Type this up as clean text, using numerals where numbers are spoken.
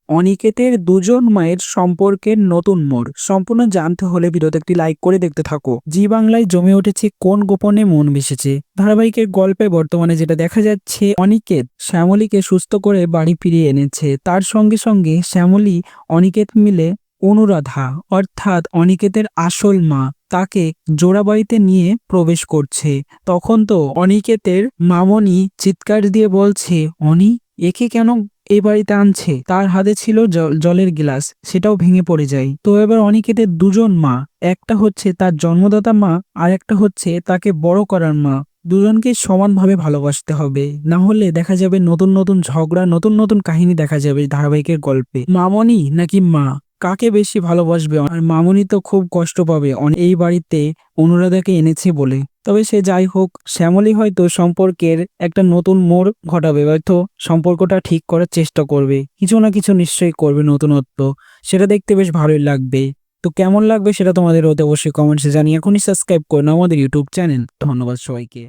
অনিকেতের দুজন মায়ের সম্পর্কের নতুন মোড়। সম্পূর্ণ জানতে হলে ভিডিওতে একটি লাইক করে দেখতে থাকো। জি বাংলায় জমে উঠেছে কোন গোপনে মন মিশেছে ধারাবাহিকের গল্পে বর্তমানে যেটা দেখা যাচ্ছে, অনিকেত শ্যামলীকে সুস্থ করে বাড়ি ফিরিয়ে এনেছে। তার সঙ্গে সঙ্গে শ্যামলী অনিকেত মিলে অনুরাধা অর্থাৎ অনিকেতের আসল মা তাকে জোড়াবাড়িতে নিয়ে প্রবেশ করছে। তখন তো অনিকেতের মামনি চিৎকার দিয়ে বলছে, অনি একে কেন এই বাড়িতে আনছে? তার হাতে ছিল জলের গ্লাস, সেটাও ভেঙে পড়ে যায়। তো এবার অনিকেতের দুজন মা, একটা হচ্ছে তার জন্মদাতা মা আর একটা হচ্ছে তাকে বড় করার মা। দুজনকে সমানভাবে ভালোবাসতে হবে, না হলে দেখা যাবে নতুন নতুন ঝগড়া, নতুন নতুন কাহিনী দেখা যাবে ধারাবাহিকের গল্পে। মামনি নাকি মা, কাকে বেশি ভালোবাসবে? আর মামনি তো খুব কষ্ট পাবে এই বাড়িতে অনুরাধাকে এনেছে বলে। তবে সে যাই হোক, শ্যামলী হয়তো সম্পর্কের একটা নতুন মোড় ঘটাবে, হয়তো সম্পর্কটা ঠিক করার চেষ্টা করবে, কিছু না কিছু নিশ্চয়ই করবে নতুনত্ব। সেটা দেখতে বেশ ভালোই লাগবে। তো কেমন লাগবে সেটা তোমাদের অবশ্যই কমেন্টসে জানিয়ে এখনই সাবস্ক্রাইব করে নাও আমাদের ইউটিউব চ্যানেল। ধন্যবাদ সবাইকে।